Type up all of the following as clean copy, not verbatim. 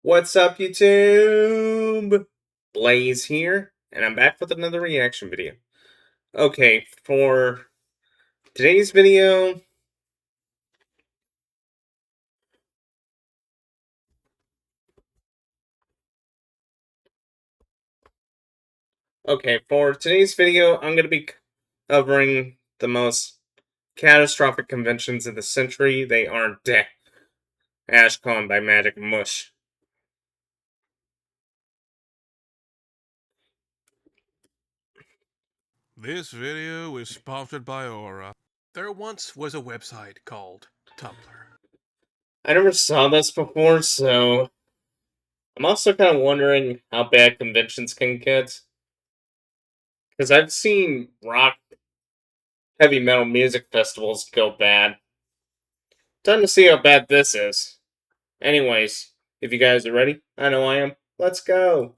What's up, YouTube? Blaze here, and I'm back with another reaction video. Okay, for today's video, I'm going to be covering the most catastrophic conventions of the century. They aren't AshCon by Magic Mush. This video is sponsored by Aura. There once was a website called Tumblr. I never saw this before, so I'm also kind of wondering how bad conventions can get. Because I've seen rock heavy metal music festivals go bad. Time to see how bad this is. Anyways, if you guys are ready, I know I am. Let's go.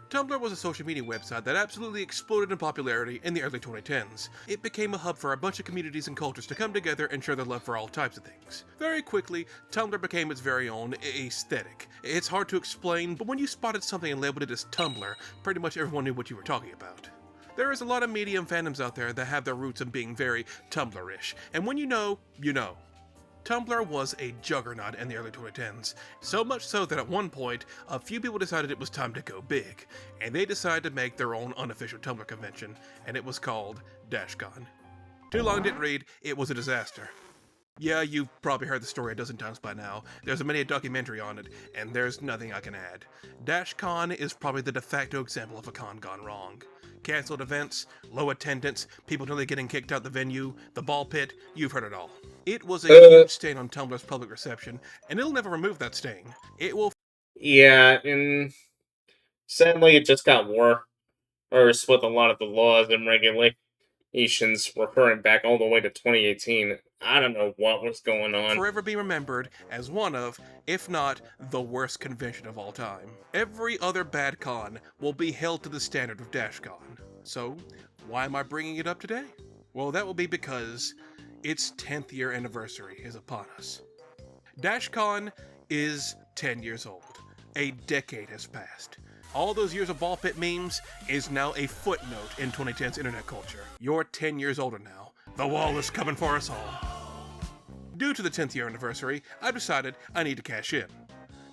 Tumblr was a social media website that absolutely exploded in popularity in the early 2010s. It became a hub for a bunch of communities and cultures to come together and share their love for all types of things. Very quickly, Tumblr became its very own aesthetic. It's hard to explain, but when you spotted something and labeled it as Tumblr, pretty much everyone knew what you were talking about. There is a lot of media and fandoms out there that have their roots in being very Tumblr-ish, and when you know, you know. Tumblr was a juggernaut in the early 2010s, so much so that at one point, a few people decided it was time to go big, and they decided to make their own unofficial Tumblr convention, and it was called DashCon. Too long didn't read, it was a disaster. Yeah, you've probably heard the story a dozen times by now. There's a mini documentary on it, and there's nothing I can add. DashCon is probably the de facto example of a con gone wrong. Cancelled events, low attendance, people nearly getting kicked out the venue, the ball pit, you've heard it all. It was a huge stain on Tumblr's public reception, and it'll never remove that stain. It will. Yeah, and sadly, it just got worse with a lot of the laws and regulations referring back all the way to 2018. I don't know what was going on. Forever be remembered as one of, if not the worst convention of all time. Every other bad con will be held to the standard of DashCon. So, why am I bringing it up today? Well, that will be because its 10th year anniversary is upon us. DashCon is 10 years old. A decade has passed. All those years of ball pit memes is now a footnote in 2010's internet culture. You're 10 years older now. The wall is coming for us all. Due to the 10th year anniversary, I've decided I need to cash in.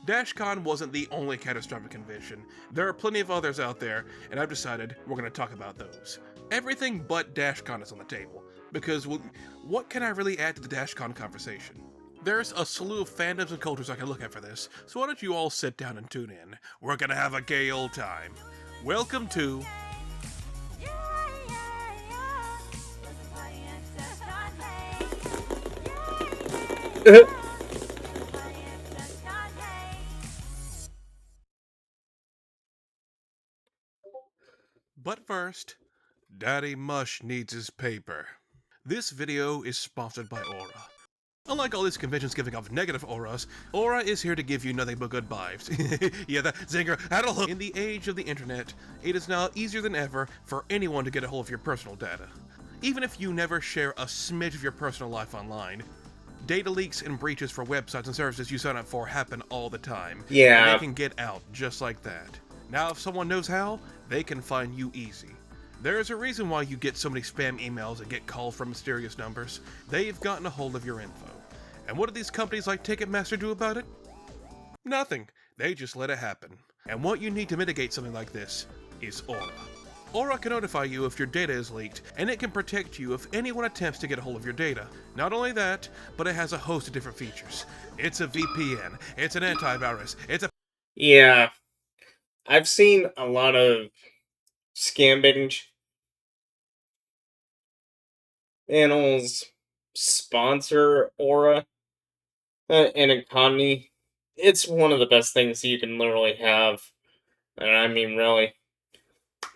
DashCon wasn't the only catastrophic convention. There are plenty of others out there, and I've decided we're going to talk about those. Everything but DashCon is on the table, because what can I really add to the DashCon conversation? There's a slew of fandoms and cultures I can look at for this, so why don't you all sit down and tune in. We're gonna have a gay old time. Welcome to... But first, Daddy Mush needs his paper. This video is sponsored by Aura. Unlike all these conventions giving off negative auras, Aura is here to give you nothing but good vibes. Yeah, that zinger had a look. In the age of the internet, it is now easier than ever for anyone to get a hold of your personal data. Even if you never share a smidge of your personal life online, data leaks and breaches for websites and services you sign up for happen all the time. Yeah. And they can get out just like that. Now, if someone knows how, they can find you easy. There is a reason why you get so many spam emails and get calls from mysterious numbers. They've gotten a hold of your info. And what do these companies like Ticketmaster do about it? Nothing. They just let it happen. And what you need to mitigate something like this is Aura. Aura can notify you if your data is leaked, and it can protect you if anyone attempts to get a hold of your data. Not only that, but it has a host of different features. It's a VPN, it's an antivirus, it's a... Yeah. I've seen a lot of scam baiting channels sponsor Aura and economy. It's one of the best things you can literally have. And I mean, really.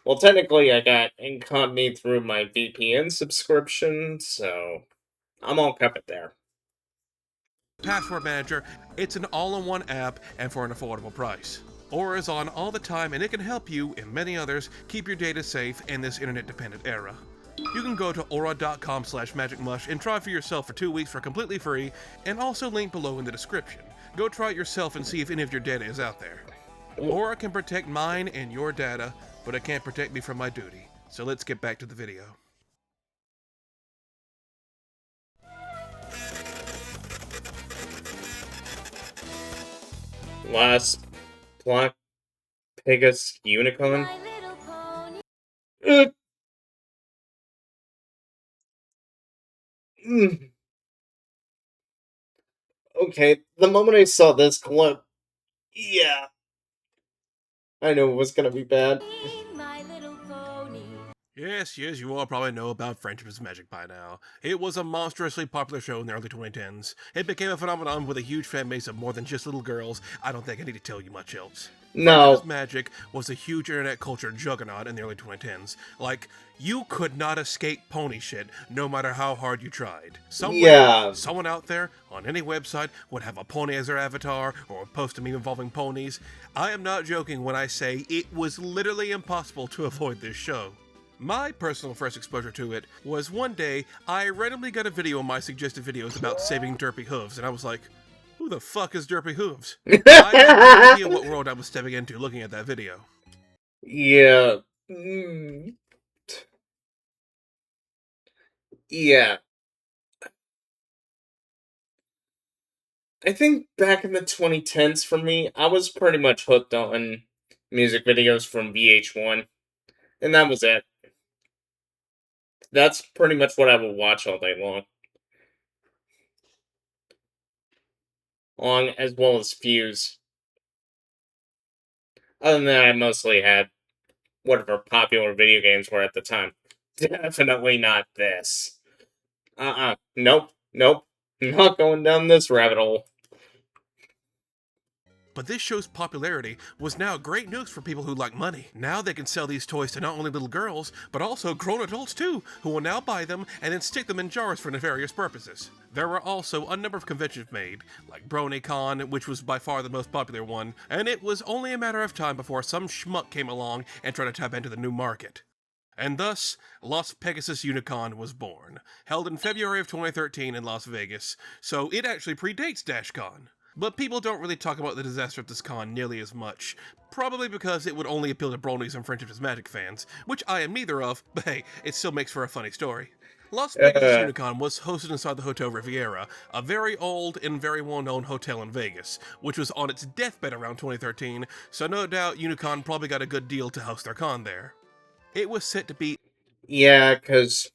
Well, technically, I got Incognito through my VPN subscription, so I'm all covered there. Password manager. It's an all-in-one app and for an affordable price. Aura is on all the time, and it can help you, and many others, keep your data safe in this internet-dependent era. You can go to aura.com/magicmush and try for yourself for 2 weeks for completely free, and also link below in the description. Go try it yourself and see if any of your data is out there. Aura can protect mine and your data, but it can't protect me from my duty. So let's get back to the video. Last Black Pegasus Unicorn. My Little Pony. Mm. Okay, the moment I saw this clip, yeah, I knew it was gonna be bad. My Little Pony. Yes, you all probably know about Friendship is Magic by now. It was a monstrously popular show in the early 2010s. It became a phenomenon with a huge fan base of more than just little girls. I don't think I need to tell you much else. Friendship No, is Magic was a huge internet culture juggernaut in the early 2010s. Like, you could not escape pony shit, no matter how hard you tried. Yeah. Someone out there, on any website, would have a pony as their avatar, or would post a meme involving ponies. I am not joking when I say it was literally impossible to avoid this show. My personal first exposure to it was one day I randomly got a video on my suggested videos about saving derpy hooves, and I was like, who the fuck is derpy hooves? I had no idea what world I was stepping into looking at that video. Yeah. Mm. Yeah. I think back in the 2010s for me, I was pretty much hooked on music videos from VH1, and that was it. That's pretty much what I would watch all day long, as well as Fuse. Other than that, I mostly had whatever popular video games were at the time. Definitely not this. Nope. Nope. Not going down this rabbit hole. But this show's popularity was now great news for people who like money. Now they can sell these toys to not only little girls, but also grown adults too, who will now buy them and then stick them in jars for nefarious purposes. There were also a number of conventions made, like BronyCon, which was by far the most popular one, and it was only a matter of time before some schmuck came along and tried to tap into the new market. And thus, Las Pegasus Unicon was born, held in February of 2013 in Las Vegas, so it actually predates DashCon. But people don't really talk about the disaster of this con nearly as much, probably because it would only appeal to bronies and Friendship is Magic fans, which I am neither of, but hey, it still makes for a funny story. Las Vegas Unicon was hosted inside the Hotel Riviera, a very old and very well-known hotel in Vegas, which was on its deathbed around 2013, so no doubt Unicon probably got a good deal to host their con there. It was set to be... Yeah, because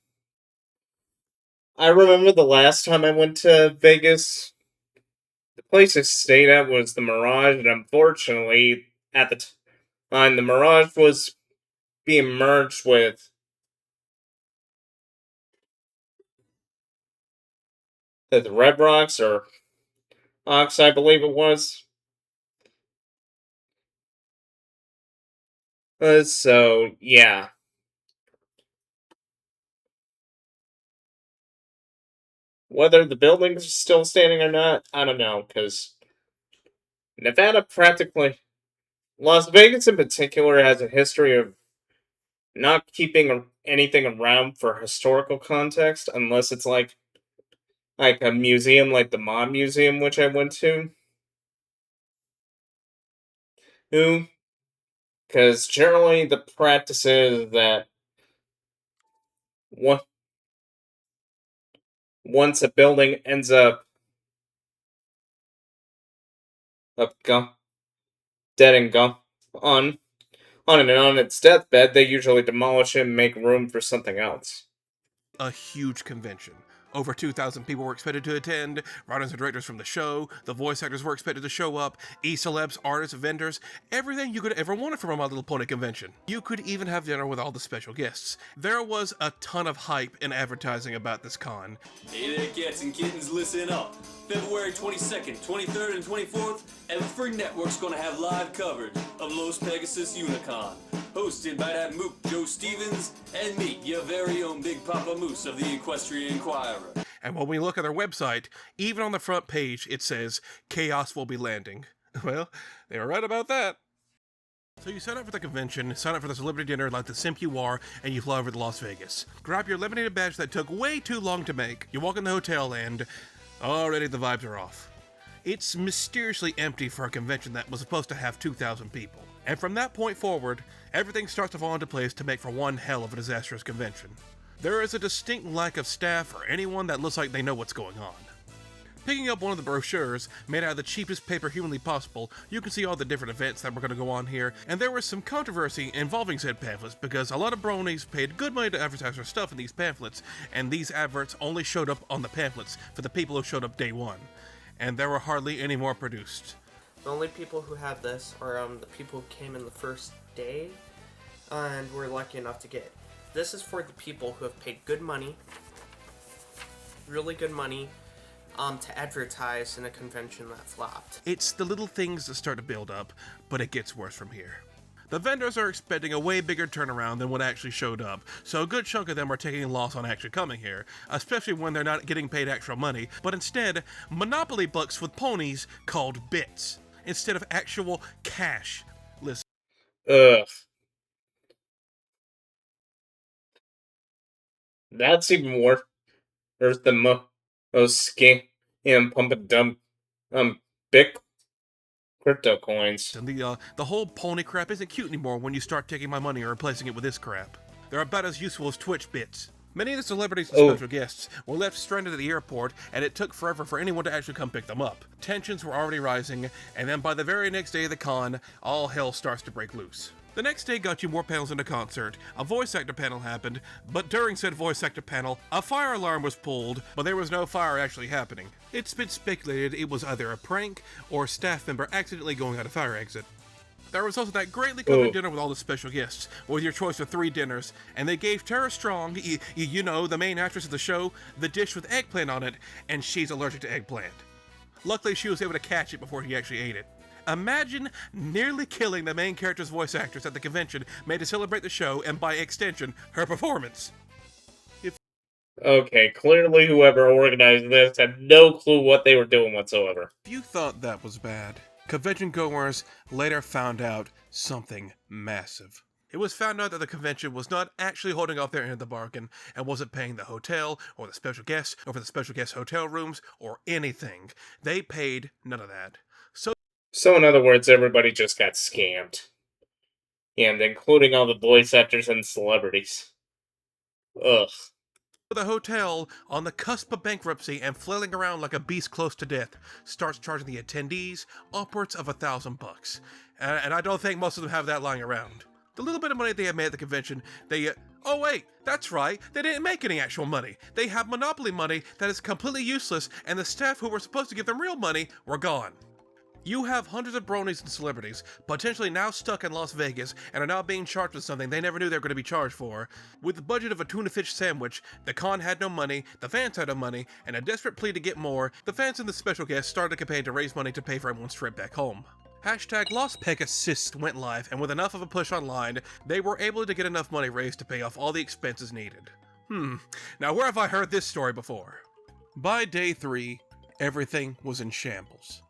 I remember the last time I went to Vegas, the place I stayed at was the Mirage, and unfortunately, at the time, the Mirage was being merged with the Red Rocks, or Ox, I believe it was. So, yeah. Whether the buildings are still standing or not, I don't know, because Nevada practically, Las Vegas in particular, has a history of not keeping anything around for historical context unless it's like a museum like the Mod Museum, which I went to. Because generally the practice is that once a building ends up dead and gone on and on its deathbed, they usually demolish it and make room for something else. a huge convention. Over 2,000 people were expected to attend, writers and directors from the show, the voice actors were expected to show up, e-celebs, artists, vendors, everything you could ever wanted from a My Little Pony convention. You could even have dinner with all the special guests. There was a ton of hype and advertising about this con. Hey there, cats and kittens, listen up. February 22nd, 23rd, and 24th, Everfree Network's gonna have live coverage of Los Pegasus Unicon, hosted by that mook Joe Stevens and me, your very own Big Papa Moose of the Equestrian Inquirer. And when we look at their website, even on the front page, it says, "Chaos will be landing." Well, they were right about that. So you sign up for the convention, sign up for the celebrity dinner like the simp you are, and you fly over to Las Vegas. Grab your laminated badge that took way too long to make. You walk in the hotel and already the vibes are off. It's mysteriously empty for a convention that was supposed to have 2,000 people. And from that point forward, everything starts to fall into place to make for one hell of a disastrous convention. There is a distinct lack of staff or anyone that looks like they know what's going on. Picking up one of the brochures, made out of the cheapest paper humanly possible, you can see all the different events that were going to go on here, and there was some controversy involving said pamphlets because a lot of bronies paid good money to advertise their stuff in these pamphlets, and these adverts only showed up on the pamphlets for the people who showed up day one, and there were hardly any more produced. The only people who have this are the people who came in the first day and were lucky enough to get it. This is for the people who have paid good money, really good money, to advertise in a convention that flopped. It's the little things that start to build up, but it gets worse from here. The vendors are expecting a way bigger turnaround than what actually showed up, so a good chunk of them are taking a loss on actually coming here, especially when they're not getting paid actual money, but instead, Monopoly bucks with ponies called bits, instead of actual cash. Listen. Ugh. That's even worse. There's the most scam pump and dump big crypto coins. And the whole pony crap isn't cute anymore when you start taking my money and replacing it with this crap. They're about as useful as Twitch bits. Many of the celebrities and special guests were left stranded at the airport, and it took forever for anyone to actually come pick them up. Tensions were already rising, and then by the very next day of the con, all hell starts to break loose. The next day got you more panels in a concert. A voice actor panel happened, but during said voice actor panel, a fire alarm was pulled, but there was no fire actually happening. It's been speculated it was either a prank or a staff member accidentally going out a fire exit. There was also that greatly covered dinner with all the special guests, with your choice of 3 dinners, and they gave Tara Strong, you know, the main actress of the show, the dish with eggplant on it, and she's allergic to eggplant. Luckily, she was able to catch it before he actually ate it. Imagine nearly killing the main character's voice actress at the convention made to celebrate the show and, by extension, her performance. Okay, clearly whoever organized this had no clue what they were doing whatsoever. If you thought that was bad, convention goers later found out something massive. It was found out that the convention was not actually holding off their end of the bargain and wasn't paying the hotel or the special guests or for the special guest hotel rooms or anything. They paid none of that. So in other words, everybody just got scammed. And including all the voice actors and celebrities. Ugh. The hotel, on the cusp of bankruptcy and flailing around like a beast close to death, starts charging the attendees upwards of $1,000. And I don't think most of them have that lying around. The little bit of money they had made at the convention, oh wait, that's right, they didn't make any actual money. They have Monopoly money that is completely useless, and the staff who were supposed to give them real money were gone. You have hundreds of bronies and celebrities, potentially now stuck in Las Vegas, and are now being charged with something they never knew they were going to be charged for. With the budget of a tuna fish sandwich, the con had no money, the fans had no money, and a desperate plea to get more, the fans and the special guests started a campaign to raise money to pay for everyone's trip back home. Hashtag Las Pegasus went live, and with enough of a push online, they were able to get enough money raised to pay off all the expenses needed. Now where have I heard this story before? By day 3, everything was in shambles.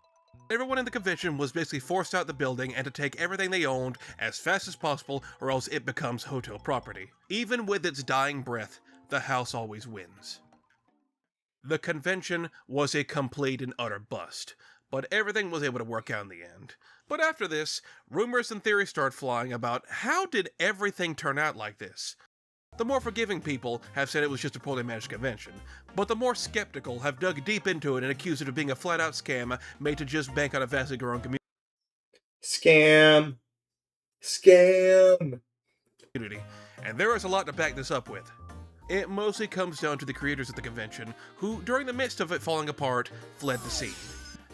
Everyone in the convention was basically forced out the building and to take everything they owned as fast as possible or else it becomes hotel property. Even with its dying breath, the house always wins. The convention was a complete and utter bust, but everything was able to work out in the end. But after this, rumors and theories start flying about how did everything turn out like this? The more forgiving people have said it was just a poorly managed convention, but the more skeptical have dug deep into it and accused it of being a flat-out scam made to just bank on a vastly growing community. Scam. And there is a lot to back this up with. It mostly comes down to the creators of the convention, who, during the midst of it falling apart, fled the scene.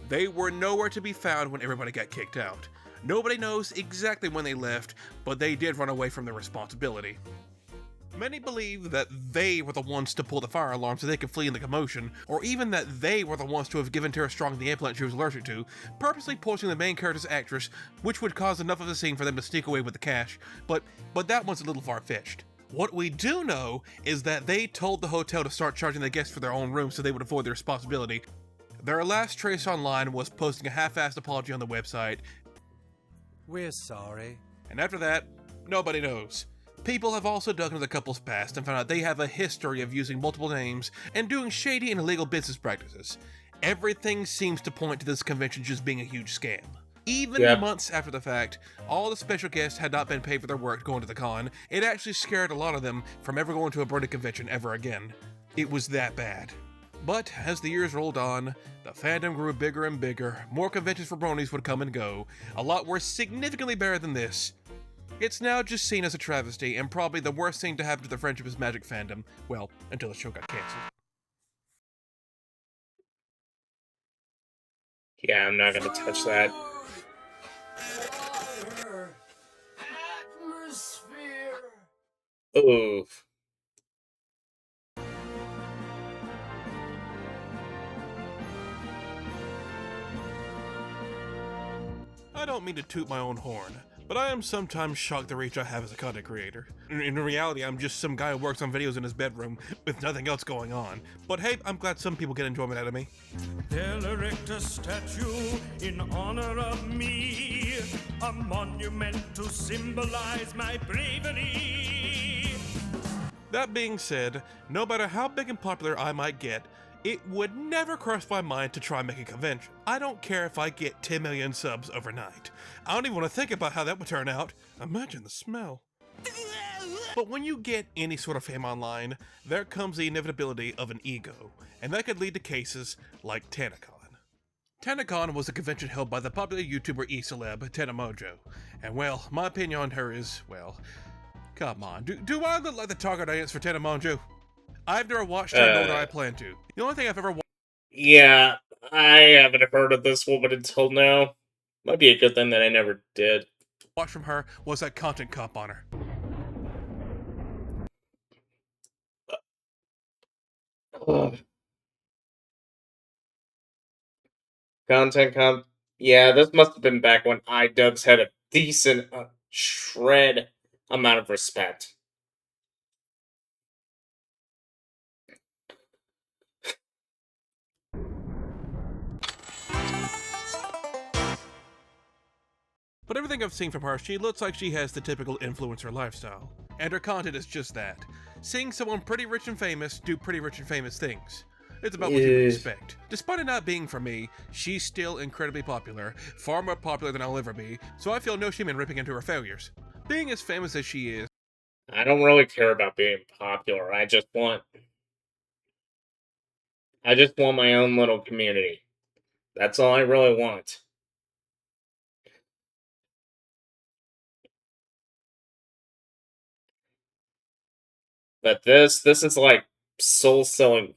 They were nowhere to be found when everybody got kicked out. Nobody knows exactly when they left, but they did run away from their responsibility. Many believe that they were the ones to pull the fire alarm so they could flee in the commotion, or even that they were the ones to have given Tara Strong the implant she was allergic to, purposely poisoning the main character's actress, which would cause enough of the scene for them to sneak away with the cash, but that one's a little far-fetched. What we do know is that they told the hotel to start charging the guests for their own rooms so they would avoid the responsibility. Their last trace online was posting a half-assed apology on the website. We're sorry. And after that, nobody knows. People have also dug into the couple's past and found out they have a history of using multiple names and doing shady and illegal business practices. everything seems to point to this convention just being a huge scam. Even Yep. months after the fact, all the special guests had not been paid for their work going to the con. It actually scared a lot of them from ever going to a Brony convention ever again. It was that bad. But as the years rolled on, the fandom grew bigger and bigger, more conventions for bronies would come and go, a lot were significantly better than this. It's now just seen as a travesty, and probably the worst thing to happen to the Friendship is Magic fandom, well, until the show got cancelled. Yeah, I'm not gonna touch that. Ooh. I don't mean to toot my own horn, but I am sometimes shocked the reach I have as a content creator. In reality, I'm just some guy who works on videos in his bedroom with nothing else going on. But hey, I'm glad some people get enjoyment out of me. They'll erect a statue in honor of me, a monument to symbolize my bravery. That being said, no matter how big and popular I might get, it would never cross my mind to try make a convention. I don't care if I get 10 million subs overnight. I don't even want to think about how that would turn out. Imagine the smell. But when you get any sort of fame online, there comes the inevitability of an ego, and that could lead to cases like TanaCon. TanaCon was a convention held by the popular YouTuber e-celeb TanaMojo, and well, my opinion on her is, well, come on, do I look like the target audience for TanaMojo? I've never watched her, nor do I plan to. The only thing I've ever watched Yeah, I haven't heard of this woman until now. Might be a good thing that I never did. from her was that content comp on her. Ugh. Content comp. Yeah, this must have been back when iDubbbz had a decent shred amount of respect. But everything I've seen from her, she looks like she has the typical influencer lifestyle. And her content is just that. Seeing someone pretty rich and famous do pretty rich and famous things. It's about what you would expect. Despite it not being for me, she's still incredibly popular, far more popular than I'll ever be, so I feel no shame in ripping into her failures. Being as famous as she is, I don't really care about being popular. I just want my own little community. That's all I really want. But this is like soul selling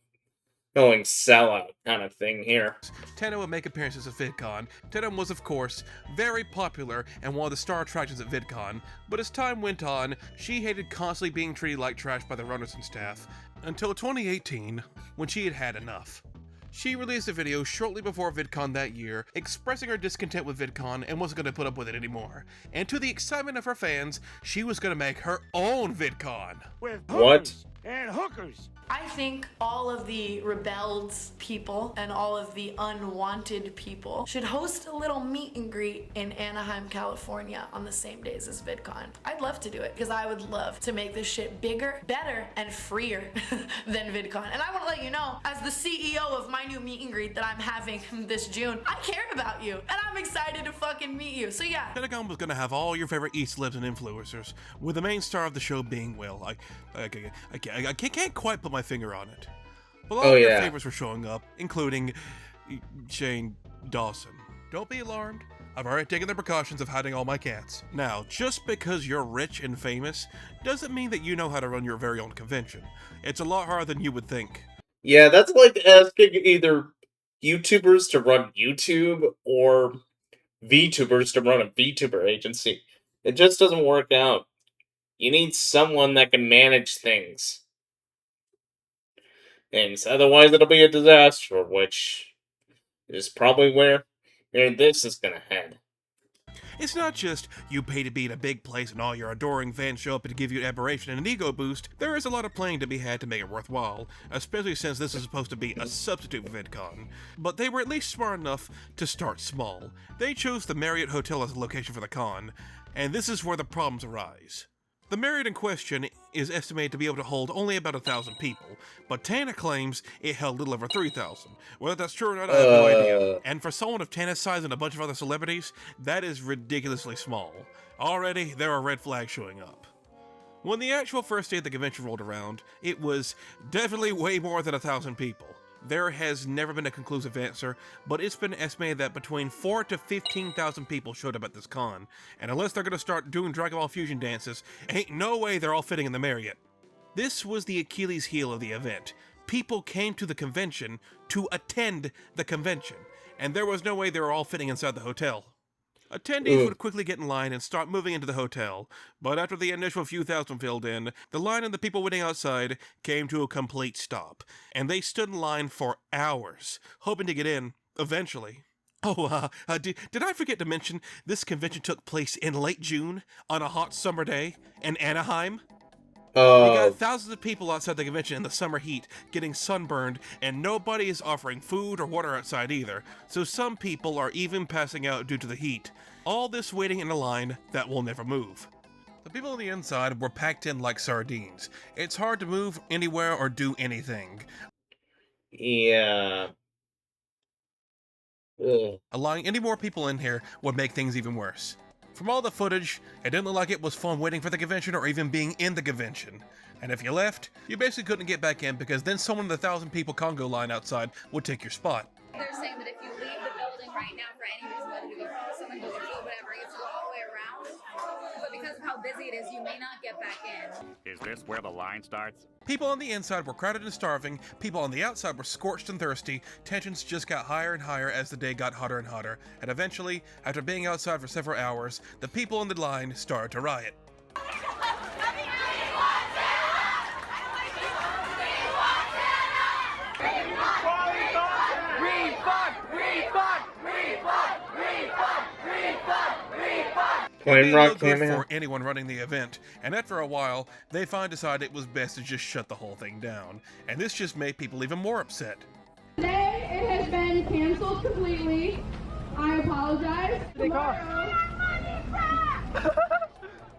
sellout kind of thing here. Tana would make appearances at VidCon. Tana was, of course, very popular and one of the star attractions at VidCon, but as time went on, she hated constantly being treated like trash by the runners and staff, until 2018, when she had had enough. She released a video shortly before VidCon that year, expressing her discontent with VidCon and wasn't going to put up with it anymore. And to the excitement of her fans, she was going to make her own VidCon. With What? and hookers. I think all of the rebelled people and all of the unwanted people should host a little meet and greet in Anaheim, California on the same days as VidCon. I'd love to do it because I would love to make this shit bigger, better, and freer than VidCon. And I want to let you know, as the CEO of my new meet and greet that I'm having this June, I care about you and I'm excited to fucking meet you. So yeah. TanaCon was going to have all your favorite e-celebs and influencers, with the main star of the show being Will. I can't quite put my finger on it. But all of your favorites were showing up, including Shane Dawson. Don't be alarmed. I've already taken the precautions of hiding all my cats. Now, just because you're rich and famous doesn't mean that you know how to run your very own convention. It's a lot harder than you would think. Yeah, that's like asking either YouTubers to run YouTube or VTubers to run a VTuber agency. It just doesn't work out. You need someone that can manage things. Otherwise, it'll be a disaster, which is probably where this is gonna head. It's not just you pay to be in a big place and all your adoring fans show up to give you admiration and an ego boost. There is a lot of playing to be had to make it worthwhile, especially since this is supposed to be a substitute for VidCon. But they were at least smart enough to start small. They chose the Marriott Hotel as the location for the con, and this is where the problems arise. The Marriott in question is estimated to be able to hold only about 1,000 people, but Tana claims it held little over 3,000. Whether that's true or not, I have no idea. And for someone of Tana's size and a bunch of other celebrities, that is ridiculously small. Already, there are red flags showing up. When the actual first day of the convention rolled around, it was definitely way more than 1,000 people. There has never been a conclusive answer, but it's been estimated that between 4,000 to 15,000 people showed up at this con, and unless they're gonna start doing Dragon Ball Fusion dances, ain't no way they're all fitting in the Marriott. This was the Achilles heel of the event. People came to the convention to attend the convention, and there was no way they were all fitting inside the hotel. Attendees would quickly get in line and start moving into the hotel, but after the initial few thousand filled in, the line and the people waiting outside came to a complete stop, and they stood in line for hours, hoping to get in, eventually. Did I forget to mention this convention took place in late June, on a hot summer day, in Anaheim? You got thousands of people outside the convention in the summer heat, getting sunburned, and nobody is offering food or water outside either, so some people are even passing out due to the heat. All this waiting in a line that will never move. The people on the inside were packed in like sardines. It's hard to move anywhere or do anything. Yeah. Ugh. Allowing any more people in here would make things even worse. From all the footage, it didn't look like it was fun waiting for the convention or even being in the convention. And if you left, you basically couldn't get back in because then someone in the 1,000 people Congo line outside would take your spot. They're saying that if you leave the building right now for any reason, whether you go to something, go to food, whatever, you have to go all the way around. But because of how busy it is, you may not get back in. Is this where the line starts? People on the inside were crowded and starving, people on the outside were scorched and thirsty, tensions just got higher and higher as the day got hotter and hotter, and eventually, after being outside for several hours, the people in the line started to riot. Flame It Rock looked good came in. for anyone running the event, and after a while, they finally decided it was best to just shut the whole thing down, and this just made people even more upset. Today it has been canceled completely. I apologize. Tomorrow,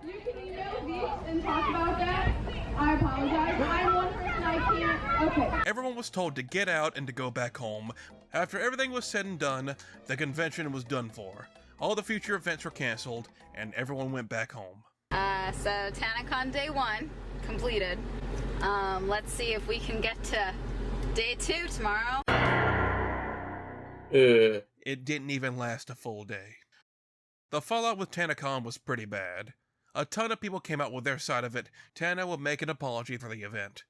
you can email Veeks and talk about that. I apologize. I'm one person I can't. Okay. Everyone was told to get out and to go back home. After everything was said and done, the convention was done for. All the future events were canceled, and everyone went back home. So TanaCon Day 1 completed. Let's see if we can get to Day 2 tomorrow. It didn't even last a full day. The fallout with TanaCon was pretty bad. A ton of people came out with their side of it. Tana would make an apology for the event.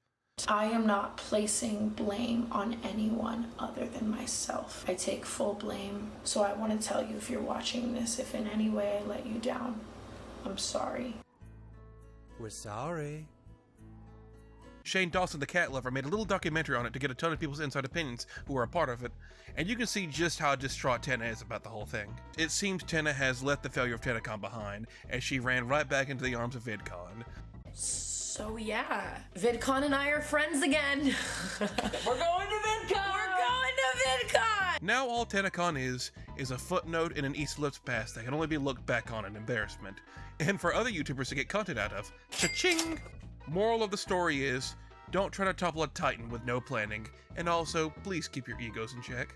I am not placing blame on anyone other than myself. I take full blame, so I want to tell you, if you're watching this, if in any way I let you down, I'm sorry. We're sorry. Shane Dawson, the cat lover, made a little documentary on it to get a ton of people's inside opinions who were a part of it, and you can see just how distraught Tana is about the whole thing. It seems Tana has left the failure of TanaCon behind, as she ran right back into the arms of VidCon. So yeah, VidCon and I are friends again. We're going to VidCon! We're going to VidCon! Now all TanaCon is a footnote in an East Lips past that can only be looked back on in embarrassment. And for other YouTubers to get content out of, cha-ching! Moral of the story is, don't try to topple a titan with no planning, and also, please keep your egos in check.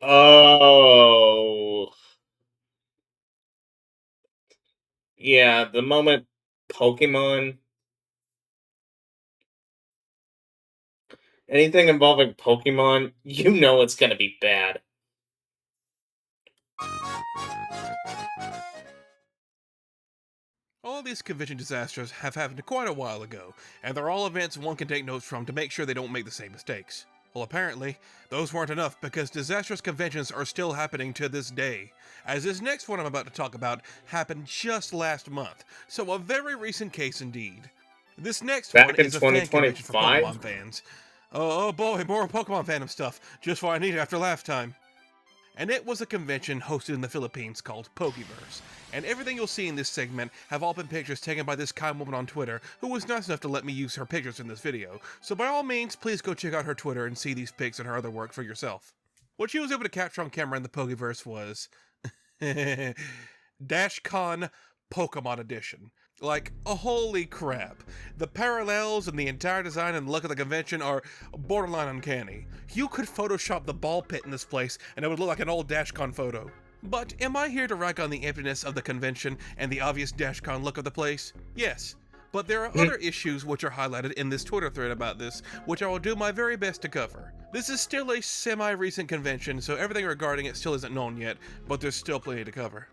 Oh. Yeah, the moment Pokemon. Anything involving Pokemon, you know it's gonna be bad. All these convention disasters have happened quite a while ago, and they're all events one can take notes from to make sure they don't make the same mistakes. Well, apparently, those weren't enough because disastrous conventions are still happening to this day, as this next one I'm about to talk about happened just last month, so a very recent case indeed. This next Back one in is a fan convention for 2025? Pokemon fans. Oh boy, more Pokemon fandom stuff, just what I needed after last time. And it was a convention hosted in the Philippines called Pokeverse. And everything you'll see in this segment have all been pictures taken by this kind woman on Twitter, who was nice enough to let me use her pictures in this video. So by all means, please go check out her Twitter and see these pics and her other work for yourself. What she was able to capture on camera in the Pokeverse was DashCon Pokemon Edition. Like, holy crap. The parallels and the entire design and look of the convention are borderline uncanny. You could Photoshop the ball pit in this place and it would look like an old DashCon photo. But am I here to rag on the emptiness of the convention and the obvious DashCon look of the place? Yes. But there are other issues which are highlighted in this Twitter thread about this, which I will do my very best to cover. This is still a semi-recent convention, so everything regarding it still isn't known yet, but there's still plenty to cover.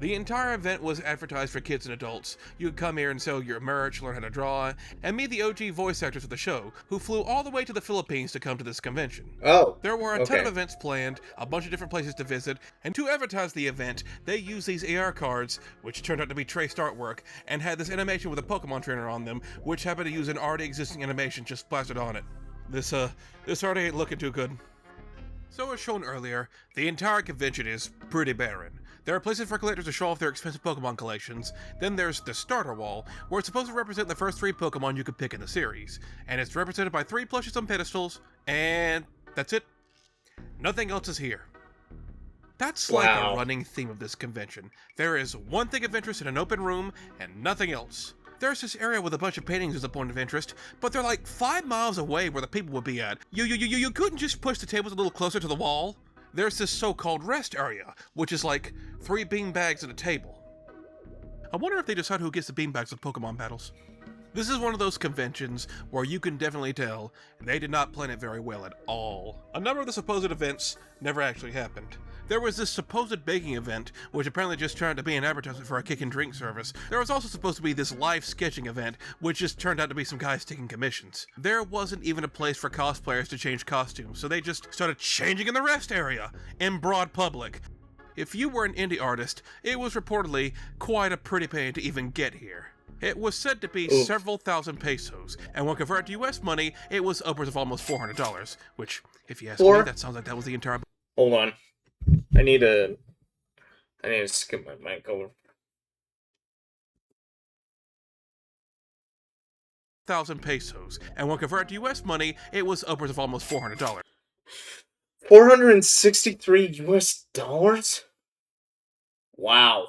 The entire event was advertised for kids and adults. You could come here and sell your merch, learn how to draw, and meet the OG voice actors of the show, who flew all the way to the Philippines to come to this convention. Oh, there were a ton of okay. events planned, a bunch of different places to visit, and to advertise the event, they used these AR cards, which turned out to be traced artwork, and had this animation with a Pokemon trainer on them, which happened to use an already existing animation just plastered on it. This already ain't looking too good. So as shown earlier, the entire convention is pretty barren. There are places for collectors to show off their expensive Pokemon collections, then there's the starter wall, where it's supposed to represent the first 3 Pokemon you could pick in the series, and it's represented by 3 plushies on pedestals, and that's it. Nothing else is here. That's like a running theme of this convention. There is one thing of interest in an open room, and nothing else. There's this area with a bunch of paintings as a point of interest, but they're like 5 miles away where the people would be at. You couldn't just push the tables a little closer to the wall? There's this so-called rest area, which is like 3 beanbags and a table. I wonder if they decide who gets the beanbags with Pokemon battles. This is one of those conventions where you can definitely tell they did not plan it very well at all. A number of the supposed events never actually happened. There was this supposed baking event, which apparently just turned out to be an advertisement for a kick and drink service. There was also supposed to be this live sketching event, which just turned out to be some guys taking commissions. There wasn't even a place for cosplayers to change costumes, so they just started changing in the rest area, in broad public. If you were an indie artist, it was reportedly quite a pretty pain to even get here. It was said to be several thousand pesos, and when converted to US money, it was upwards of almost $400, which, if you ask me, that sounds like that was the entire... Hold on. I need to skip my mic over. 1,000 pesos, and when converted to US money, it was upwards of almost $400. 463 US dollars? Wow.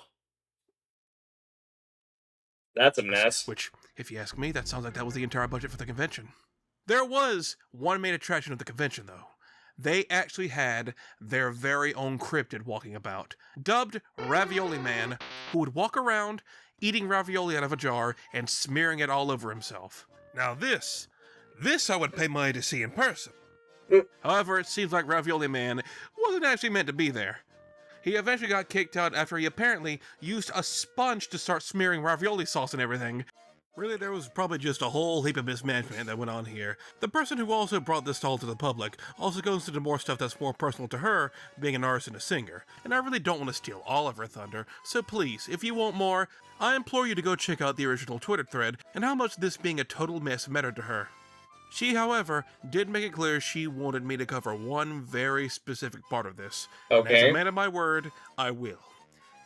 That's a mess. Which, if you ask me, that sounds like that was the entire budget for the convention. There was one main attraction of the convention, though. They actually had their very own cryptid walking about, dubbed Ravioli Man, who would walk around eating ravioli out of a jar and smearing it all over himself. Now this I would pay money to see in person. However, it seems like Ravioli Man wasn't actually meant to be there. He eventually got kicked out after he apparently used a sponge to start smearing ravioli sauce and everything. Really, there was probably just a whole heap of mismanagement that went on here. The person who also brought this all to the public also goes into more stuff that's more personal to her, being an artist and a singer. And I really don't want to steal all of her thunder, so please, if you want more, I implore you to go check out the original Twitter thread and how much this being a total mess mattered to her. She, however, did make it clear she wanted me to cover one very specific part of this. Okay. And as a man of my word, I will.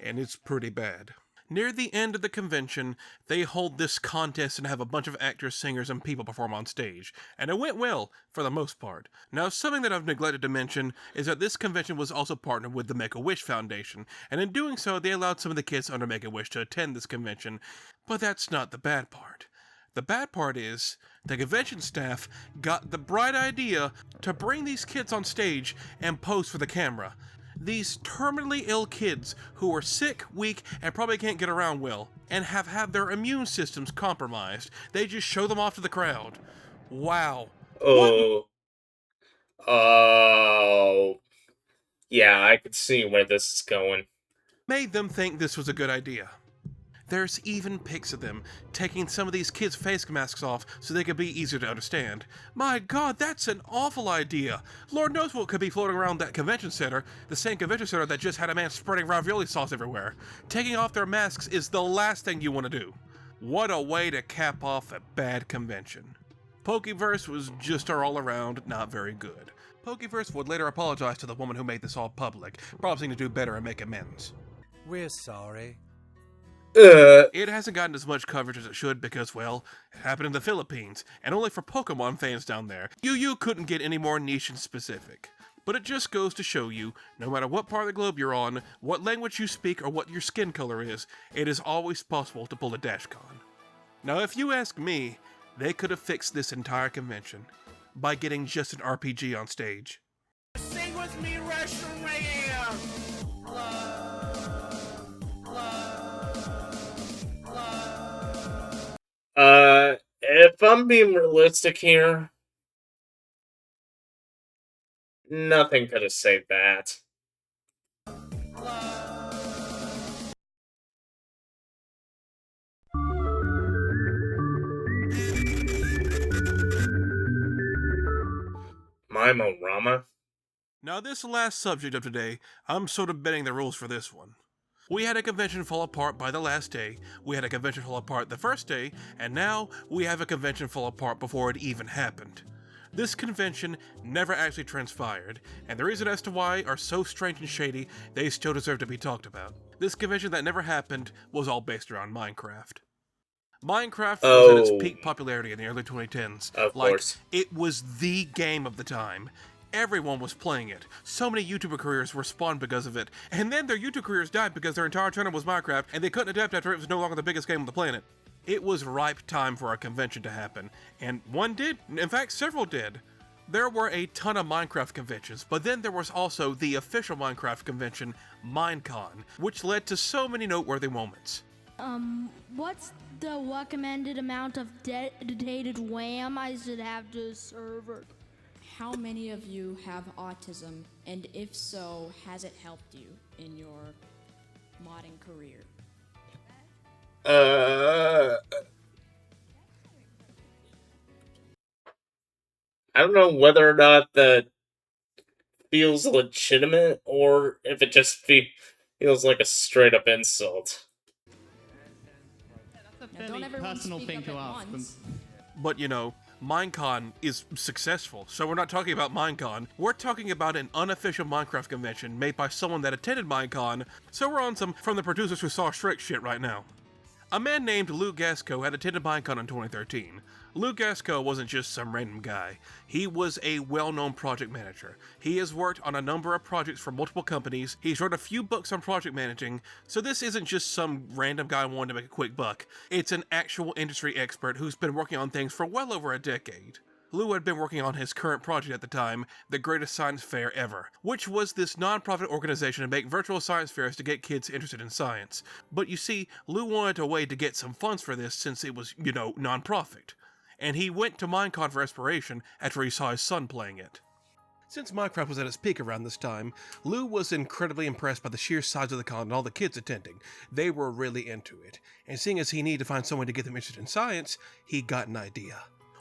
And it's pretty bad. Near the end of the convention, they hold this contest and have a bunch of actors, singers, and people perform on stage. And it went well, for the most part. Now, something that I've neglected to mention is that this convention was also partnered with the Make-A-Wish Foundation, and in doing so, they allowed some of the kids under Make-A-Wish to attend this convention. But that's not the bad part. The bad part is, the convention staff got the bright idea to bring these kids on stage and pose for the camera. These terminally ill kids who are sick, weak, and probably can't get around well, and have had their immune systems compromised. They just show them off to the crowd. Wow. Oh. Oh. Yeah, I could see where this is going. Made them think this was a good idea. There's even pics of them taking some of these kids' face masks off so they could be easier to understand. My god, that's an awful idea. Lord knows what could be floating around that convention center, the same convention center that just had a man spreading ravioli sauce everywhere. Taking off their masks is the last thing you want to do. What a way to cap off a bad convention. Pokeverse was just all around not very good. Pokeverse would later apologize to the woman who made this all public, promising to do better and make amends. We're sorry. It hasn't gotten as much coverage as it should because, well, it happened in the Philippines, and only for Pokemon fans down there. You couldn't get any more niche and specific. But it just goes to show you, no matter what part of the globe you're on, what language you speak, or what your skin color is, it is always possible to pull a DashCon. Now, if you ask me, they could have fixed this entire convention by getting just an RPG on stage. Sing with me, Russian Ram! If I'm being realistic here, nothing could have saved that. Mimorama? Now, this last subject of today, I'm sort of bending the rules for this one. We had a convention fall apart by the last day, we had a convention fall apart the first day, and now we have a convention fall apart before it even happened. This convention never actually transpired, and the reason as to why are so strange and shady, they still deserve to be talked about. This convention that never happened was all based around Minecraft. Minecraft was at its peak popularity in the early 2010s. Of course. It was the game of the time. Everyone was playing it. So many YouTuber careers were spawned because of it. And then their YouTube careers died because their entire channel was Minecraft, and they couldn't adapt after it was no longer the biggest game on the planet. It was ripe time for a convention to happen. And one did. In fact, several did. There were a ton of Minecraft conventions, but then there was also the official Minecraft convention, Minecon, which led to so many noteworthy moments. What's the recommended amount of dedicated RAM I should have to a server? How many of you have autism, and if so, has it helped you in your modding career? I don't know whether or not that feels legitimate, or if it just feels like a straight up insult. Now, don't everyone personal speak thing up to at ask. once. But you know, Minecon is successful, so we're not talking about Minecon. We're talking about an unofficial Minecraft convention made by someone that attended Minecon, so we're on some from the producers who saw Shrek shit right now. A man named Lou Gasco had attended Minecon in 2013. Lou Gasco wasn't just some random guy. He was a well-known project manager. He has worked on a number of projects for multiple companies. He's wrote a few books on project managing, so this isn't just some random guy wanting to make a quick buck. It's an actual industry expert who's been working on things for well over a decade. Lou had been working on his current project at the time, the Greatest Science Fair Ever, which was this non-profit organization to make virtual science fairs to get kids interested in science. But you see, Lou wanted a way to get some funds for this since it was, non-profit. And he went to Minecon for inspiration after he saw his son playing it. Since Minecraft was at its peak around this time, Lou was incredibly impressed by the sheer size of the con and all the kids attending. They were really into it. And seeing as he needed to find someone to get them interested in science, he got an idea.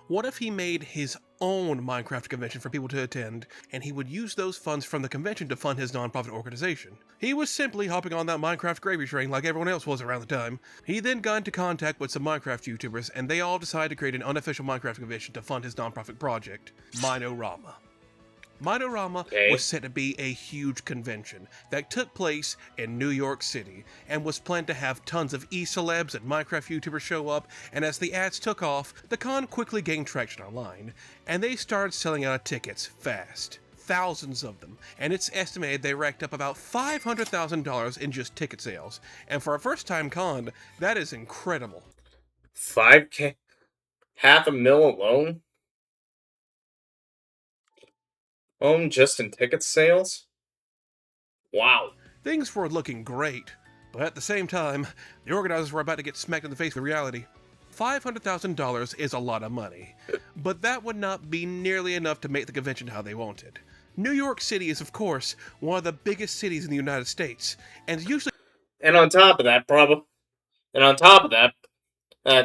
What if he made his own Minecraft convention for people to attend, and he would use those funds from the convention to fund his non-profit organization? He was simply hopping on that Minecraft gravy train like everyone else was around the time. He then got into contact with some Minecraft YouTubers, and they all decided to create an unofficial Minecraft convention to fund his non-profit project, Minorama. Minorama was set to be a huge convention that took place in New York City and was planned to have tons of e-celebs and Minecraft YouTubers show up, and as the ads took off, the con quickly gained traction online, and they started selling out tickets fast. Thousands of them, and it's estimated they racked up about $500,000 in just ticket sales, and for a first-time con, that is incredible. $5K? $500,000 alone? Just in ticket sales? Wow. Things were looking great, but at the same time, the organizers were about to get smacked in the face with reality. $500,000 is a lot of money, but that would not be nearly enough to make the convention how they wanted. New York City is, of course, one of the biggest cities in the United States, and usually... And on top of that,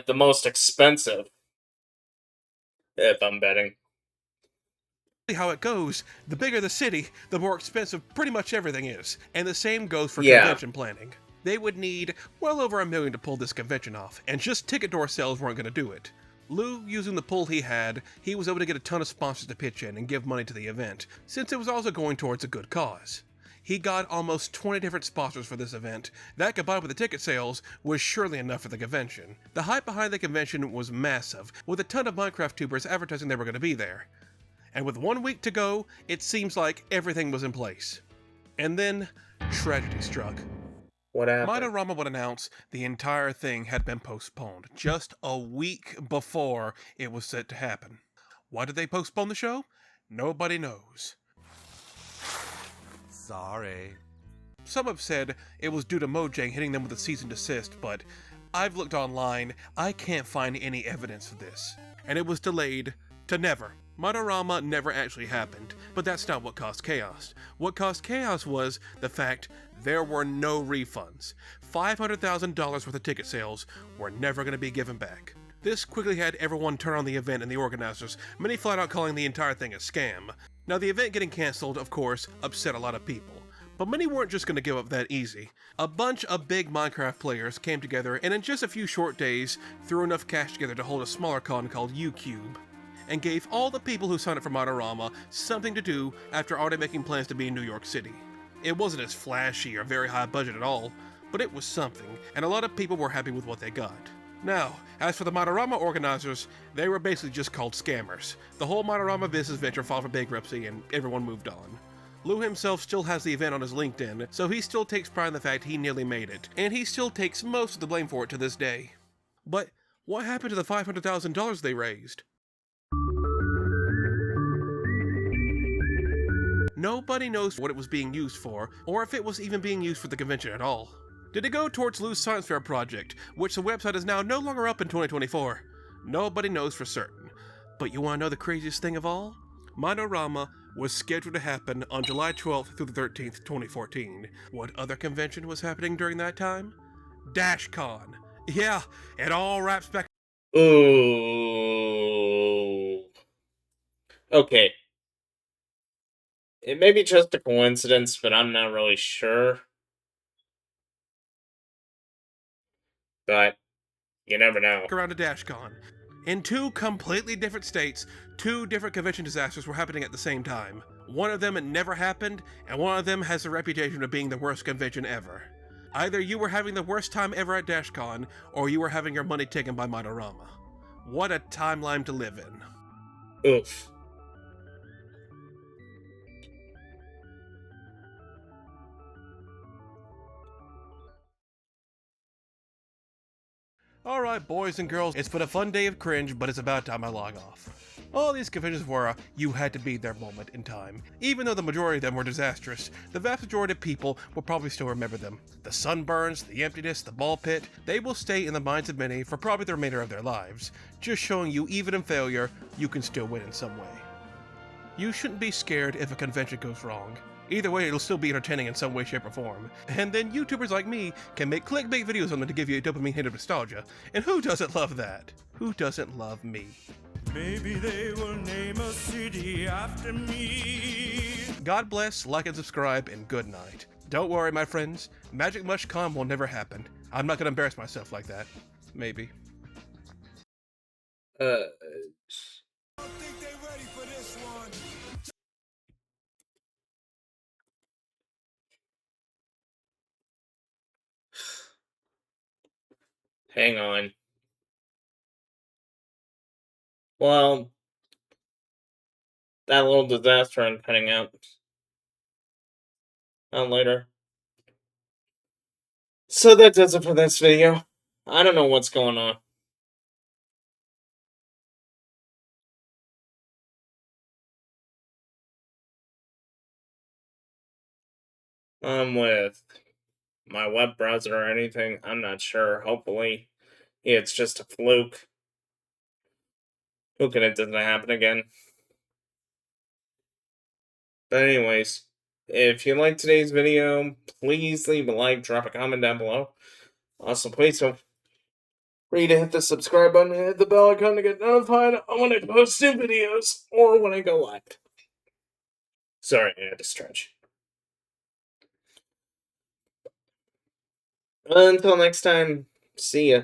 the most expensive. If I'm betting. How it goes, the bigger the city, the more expensive pretty much everything is, and the same goes for convention planning. They would need well over $1 million to pull this convention off, and just ticket door sales weren't going to do it. Lou, using the pull he had, he was able to get a ton of sponsors to pitch in and give money to the event, since it was also going towards a good cause. He got almost 20 different sponsors for this event. That, combined with the ticket sales, was surely enough for the convention. The hype behind the convention was massive, with a ton of Minecraft tubers advertising they were going to be there. and with 1 week to go, it seems like everything was in place. And then, tragedy struck. What happened? Mightorama would announce the entire thing had been postponed just a week before it was set to happen. Why did they postpone the show? Nobody knows. Sorry. Some have said it was due to Mojang hitting them with a cease and desist, but I've looked online, I can't find any evidence of this. And it was delayed to never. Mightorama never actually happened, but that's not what caused chaos. What caused chaos was the fact there were no refunds. $500,000 worth of ticket sales were never going to be given back. This quickly had everyone turn on the event and the organizers, many flat out calling the entire thing a scam. Now the event getting cancelled, of course, upset a lot of people. But many weren't just going to give up that easy. A bunch of big Minecraft players came together and in just a few short days threw enough cash together to hold a smaller con called UCube, and gave all the people who signed up for Mightorama something to do after already making plans to be in New York City. It wasn't as flashy or very high budget at all, but it was something, and a lot of people were happy with what they got. Now, as for the Mightorama organizers, they were basically just called scammers. The whole Mightorama business venture filed for bankruptcy and everyone moved on. Lou himself still has the event on his LinkedIn, so he still takes pride in the fact he nearly made it, and he still takes most of the blame for it to this day. But what happened to the $500,000 they raised? Nobody knows what it was being used for, or if it was even being used for the convention at all. Did it go towards Lou's Science Fair project, which the website is now no longer up in 2024? Nobody knows for certain. But you want to know the craziest thing of all? Mightorama was scheduled to happen on July 12th through the 13th, 2014. What other convention was happening during that time? DashCon. Yeah, it all wraps back. Ooh. Okay. It may be just a coincidence, but I'm not really sure. But you never know. Around to DashCon. In 2 completely different states, 2 different convention disasters were happening at the same time. One of them never happened, and one of them has a reputation of being the worst convention ever. Either you were having the worst time ever at DashCon, or you were having your money taken by Mightorama. What a timeline to live in. Oof. Alright, boys and girls, it's been a fun day of cringe, but it's about time I log off. All these conventions were a you had to be there moment in time. Even though the majority of them were disastrous, the vast majority of people will probably still remember them. The sunburns, the emptiness, the ball pit, they will stay in the minds of many for probably the remainder of their lives, just showing you even in failure, you can still win in some way. You shouldn't be scared if a convention goes wrong. Either way, it'll still be entertaining in some way, shape, or form. And then YouTubers like me can make clickbait videos on them to give you a dopamine hit of nostalgia. And who doesn't love that? Who doesn't love me? Maybe they will name a city after me. God bless, like and subscribe, and good night. Don't worry, my friends. Magic Mush Con will never happen. I'm not gonna embarrass myself like that. Maybe. Hang on. Well, that little disaster I'm cutting out. Later. So that does it for this video. I don't know what's going on. With my web browser or anything, I'm not sure. Hopefully, it's just a fluke. Hoping it doesn't happen again. But anyways, if you liked today's video, please leave a like, drop a comment down below. Also, please feel free to hit the subscribe button and hit the bell icon to get notified when I post new videos or when I go live. Sorry, I had to stretch. Until next time, see ya.